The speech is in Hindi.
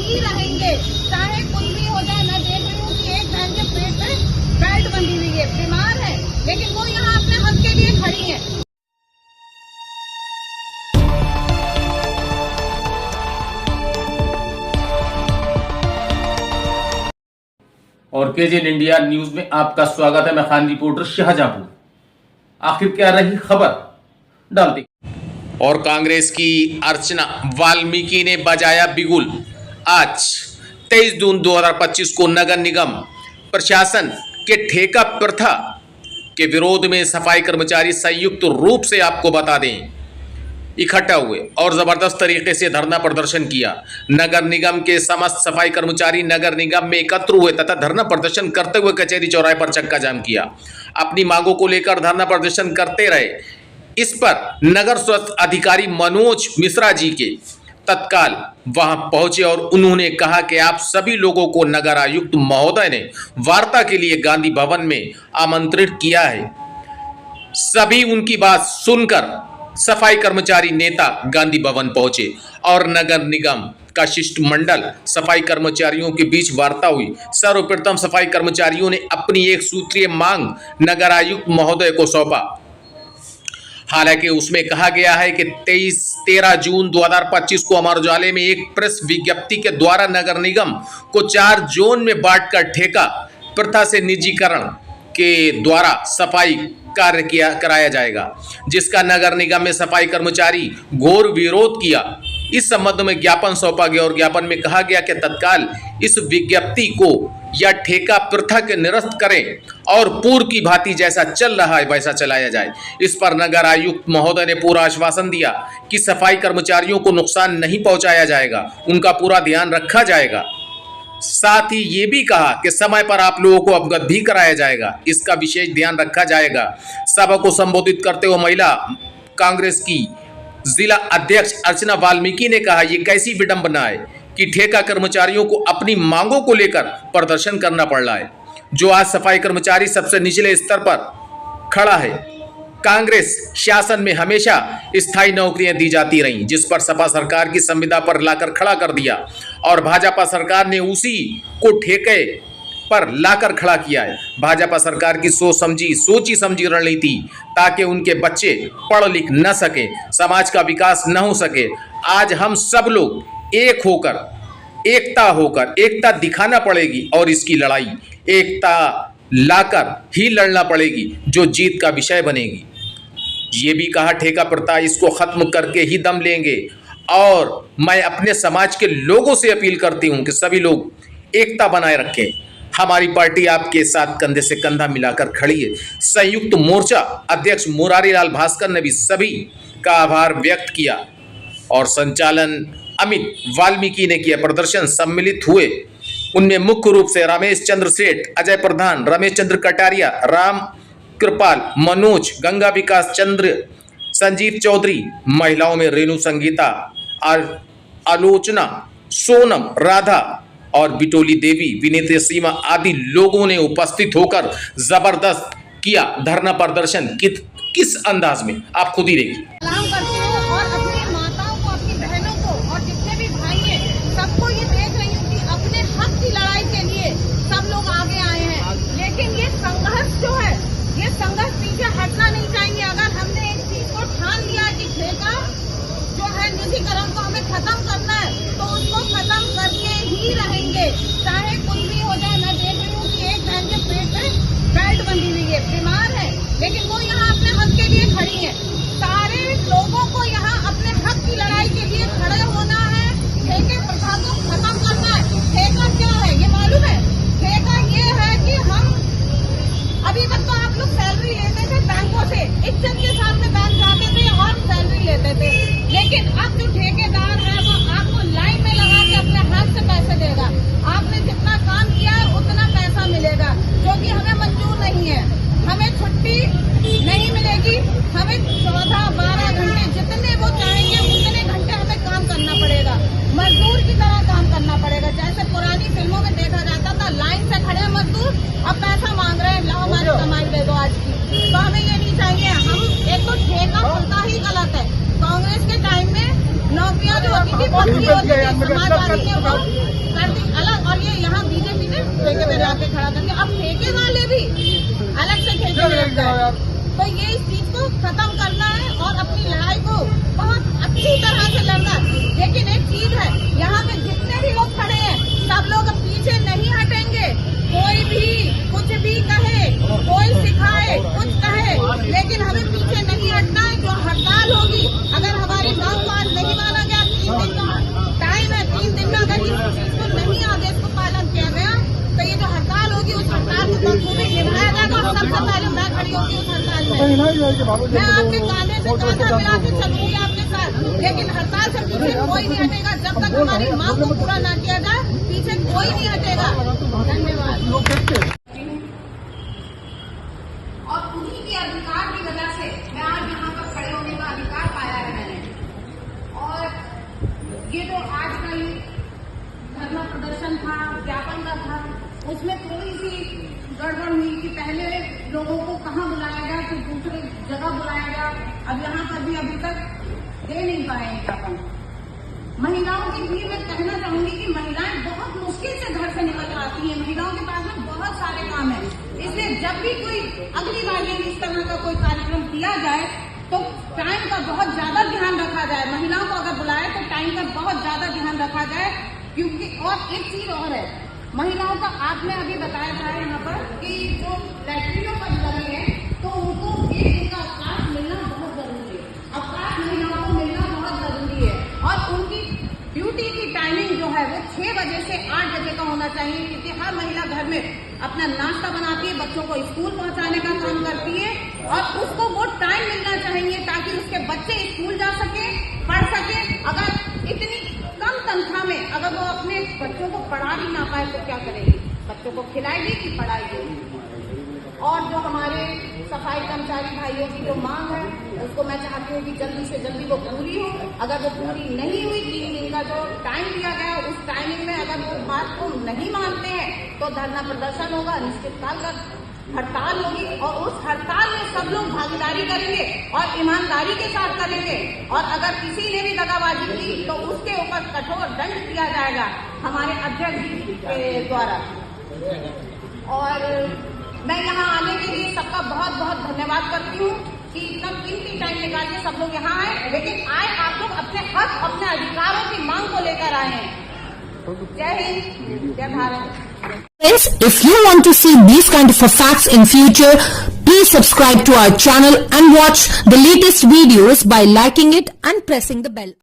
ही रहेंगे, चाहे कुछ भी हो जाए। मैं देख रही हूँ कि एक बहन के पेट पे बेल्ट बंधी हुई है, बीमार है, लेकिन वो यहाँ अपने हक के लिए खड़ी है। और केजीएन इंडिया न्यूज में आपका स्वागत है। मैं खान रिपोर्टर शाहजहांपुर। आखिर क्या रही खबर, डालते। और कांग्रेस की अर्चना वाल्मीकि ने बजाया बिगुल। आज 23 जून 2025 को नगर निगम प्रशासन के ठेका प्रथा के विरोध में सफाई कर्मचारी संयुक्त रूप से आपको बता दें इकट्ठा हुए और जबरदस्त तरीके से धरना प्रदर्शन किया। नगर निगम के समस्त सफाई कर्मचारी नगर निगम में एकत्र हुए तथा धरना प्रदर्शन करते हुए कचहरी चौराहे पर चक्का जाम किया। अपनी मांगों को लेकर धरना प्रदर्शन करते रहे। इस पर नगर स्वास्थ्य अधिकारी मनोज मिश्रा जी के तत्काल वहां पहुंचे और उन्होंने कहा कि आप सभी लोगों को नगर आयुक्त महोदय ने वार्ता के लिए गांधी भवन में आमंत्रित किया है। सभी उनकी बात सुनकर सफाई कर्मचारी नेता गांधी भवन पहुंचे और नगर निगम का शिष्टमंडल सफाई कर्मचारियों के बीच वार्ता हुई। सर्वप्रथम सफाई कर्मचारियों ने अपनी एक सूत्रीय मांग नगर आयुक्त महोदय को सौंपा। हालांकि उसमें कहा गया है कि 13 जून 2025 को अमर उजाले में एक प्रेस विज्ञप्ति के द्वारा नगर निगम को 4 जोन में बांटकर ठेका प्रथा से निजीकरण के द्वारा सफाई कार्य कराया जाएगा, जिसका नगर निगम में सफाई कर्मचारी घोर विरोध किया। इस संबंध में ज्ञापन सौंपा गया और ज्ञापन में कहा गया कि तत्काल इस विज्ञप्ति को या ठेका प्रथा के निरस्त करें और पूर्व की भांति जैसा चल रहा है वैसा चलाया जाए। इस पर नगर आयुक्त महोदय ने पूरा आश्वासन दिया कि सफाई कर्मचारियों को नुकसान नहीं पहुंचाया जाएगा, उनका पूरा ध्यान रखा जाएगा। साथ ही ये भी कहा कि समय पर आप लोगों को अवगत भी कराया जाएगा, इसका विशेष ध्यान रखा जाएगा। सभा को संबोधित करते हुए महिला कांग्रेस की जिला अध्यक्ष अर्चना वाल्मीकि ने कहा, ये कैसी विडंबना है कि ठेका कर्मचारियों को अपनी मांगों को लेकर प्रदर्शन करना पड़ रहा है, जो आज सफाई कर्मचारी सबसे निचले स्तर पर खड़ा है। कांग्रेस शासन में हमेशा स्थायी नौकरियां दी जाती रहीं, जिस पर सपा सरकार की संविदा पर लाकर खड़ा कर दिया और भाजपा सरकार ने उसी को ठेके पर लाकर खड़ा किया है। भाजपा सरकार की सोची समझी रणनीति ताकि उनके बच्चे पढ़ लिख न सके, समाज का विकास न हो सके। आज हम सब लोग एकता दिखाना पड़ेगी और इसकी लड़ाई एकता लाकर ही लड़ना पड़ेगी, जो जीत का विषय बनेगी। ये भी कहा, ठेका प्रथा इसको खत्म करके ही दम लेंगे। और मैं अपने समाज के लोगों से अपील करती हूं कि सभी लोग एकता बनाए रखें। हमारी पार्टी आपके साथ कंधे से कंधा मिलाकर खड़ी है। संयुक्त मोर्चा अध्यक्ष मुरारी लाल भास्कर ने भी सभी का आभार व्यक्त किया और संचालन अमित वाल्मीकि ने किया। प्रदर्शन सम्मिलित हुए उनमें मुख्य रूप से रमेश चंद्र सेठ, अजय प्रधान, रमेश चंद्र कटारिया, राम कृपाल, मनोज, गंगा विकास चंद्र, संजीव चौधरी। महिलाओं में रेणु संगीता, आलोचना, सोनम, राधा और बिटोली देवी, विनीत सीमा आदि लोगों ने उपस्थित होकर जबरदस्त किया धरना प्रदर्शन। किस अंदाज में आप खुद ही देखिए। सलाम करती हूँ और अपनी माताओं को, अपनी बहनों को और जितने भी भाई हैं सबको ये देख रही हूँ कि अपने हक की लड़ाई के लिए सब लोग आगे आए हैं। लेकिन ये संघर्ष जो है, ये संघर्ष पीछे हटना नहीं चाहिए। अगर हमने एक चीज को ठान लिया कि ठेका जो है निजीकरण को हमें खत्म करना है, तो उसको खत्म करके ही रहेंगे, चाहे कुछ भी हो जाए। मैं देख रही हूँ कि एक बहन के पेट पे बेल्ट बंधी हुई है, बीमार है, लेकिन वो यहाँ अपने हक के लिए खड़ी है। सारे लोगों को यहाँ अपने हक की लड़ाई के लिए खड़े होना है। ठेके प्रथा को खत्म करना है। ठेका क्या है ये मालूम है? ठेका ये है कि हम अभी तक तो आप लोग सैलरी लेते थे बैंकों से, इज्जत के साथ में बैंक जाते थे और सैलरी लेते थे। लेकिन अब जो ठेकेदार है वो आपको लाइन में लगा के अपने हाथ से पैसे देगा। आपने जितना काम किया है उतना पैसा मिलेगा, जो कि हमें मंजूर नहीं है। हमें छुट्टी नहीं मिलेगी, हमें 14-12 घंटे जितने वो चाहेंगे उतने घंटे हमें काम करना पड़ेगा, मजदूर की तरह काम करना पड़ेगा। जैसे पुरानी फिल्मों में देखा जाता था, लाइन से खड़े मजदूर अब पैसा मांग रहे हैं, लाओ हमारी कमाई दे दो आज की। तो हमें ये नहीं चाहिए। हम एक तो ठेका प्रथा ही गलत है। कांग्रेस के टाइम में नौकरियां जो होती जिसकी पत्नी होती थी समाजवादी ने वो कर दी अलग, और ये यहाँ बीजेपी ने ठेके में लाके खड़ा कर दिया। अब ठेके वाले भी अलग से ठेके में लगता है। तो ये इस चीज को खत्म करना है और अपनी लड़ाई को बहुत अच्छी तरह से लड़ना है। लेकिन एक चीज है, यहाँ पे जितने भी लोग खड़े हैं सब लोग अब पीछे नहीं हटेंगे। कोई भी कुछ भी कहे, कोई सिखाए, कुछ कहे, लेकिन हमें पीछे नहीं हटना है। जो हड़ताल होगी, अगर हमारी मांग को आज नहीं माना गया, 3 दिन का टाइम है, 3 दिन में अगर इस चीज को नहीं आदेश को पालन किया गया तो ये जो हड़ताल होगी उस हड़ताल को बखूबी निभाया जाएगा। और सबसे पहले मैं खड़ी होगी उस हड़ताल में, मैं आपके कांधे से कांधा मिला के चलूंगी आपके साथ। लेकिन हड़ताल से पीछे कोई नहीं हटेगा जब तक हमारी मांग को पूरा न किया जाए, पीछे कोई नहीं हटेगा। धन्यवाद। और उन्हीं के अधिकार की वजह से मैं आज यहाँ पर खड़े होने का अधिकार पाया है मैंने। और ये जो आज का ये धरना प्रदर्शन था, ज्ञापन का था, उसमें थोड़ी सी गड़बड़ हुई कि पहले लोगों को कहाँ बुलाया गया, फिर दूसरे जगह बुलाया गया। अब यहाँ पर भी अभी तक दे नहीं पाए ज्ञापन। महिलाओं की भीड़ में कहना चाहूंगी कि महिलाएं बहुत मुश्किल से घर से निकल आती हैं। महिलाओं के पास में बहुत सारे काम है, इसलिए जब भी कोई अगली बार यदि इस तरह का कोई कार्यक्रम किया जाए तो टाइम का बहुत ज्यादा ध्यान रखा जाए। महिलाओं को अगर बुलाए तो टाइम का बहुत ज्यादा ध्यान रखा जाए, क्योंकि और एक चीज और है, महिलाओं का आपने अभी बताया था यहाँ पर कि जो लैट्रिनों पर लगे हैं तो उनको 1 दिन का अवकाश मिलना बहुत जरूरी है। अवकाश महिलाओं को मिलना बहुत जरूरी है और उनकी ड्यूटी की टाइमिंग जो है वो 6 बजे से 8 बजे का होना चाहिए, क्योंकि हर महिला घर में अपना नाश्ता बनाती है, बच्चों को स्कूल पहुंचाने का काम करती है और उसको वो टाइम मिलना चाहिए ताकि उसके बच्चे स्कूल जा सके, पढ़ सके। अगर इतनी कम तनख्वाह में अगर वो अपने बच्चों को पढ़ा भी ना पाए तो क्या करेगी? बच्चों को खिलाएगी कि पढ़ाएगी? और जो हमारे सफाई कर्मचारी भाइयों की जो मांग है उसको मैं चाहती हूँ कि जल्दी से जल्दी वो पूरी हो। अगर वो पूरी नहीं हुई, 3 दिन का जो टाइम दिया गया उस टाइमिंग में अगर वो बात को नहीं मानते हैं तो धरना प्रदर्शन होगा, अनिश्चितकाल का हड़ताल होगी और उस हड़ताल में सब लोग भागीदारी करेंगे और ईमानदारी के साथ करेंगे। और अगर किसी ने भी दगाबाजी की तो उसके ऊपर कठोर दंड दिया जाएगा हमारे अध्यक्ष जी के द्वारा। और मैं यहाँ आने के लिए सबका बहुत बहुत धन्यवाद करती हूँ कि इतना कीमती टाइम निकाल के सब लोग यहाँ आए, लेकिन आए आप लोग अपने हक, अपने अधिकारों की मांग को लेकर आए हैं। जय हिंद, जय Bharat. Friends, if you want to see these kind of facts in future, please subscribe to our channel and watch the latest videos by liking it and pressing the bell.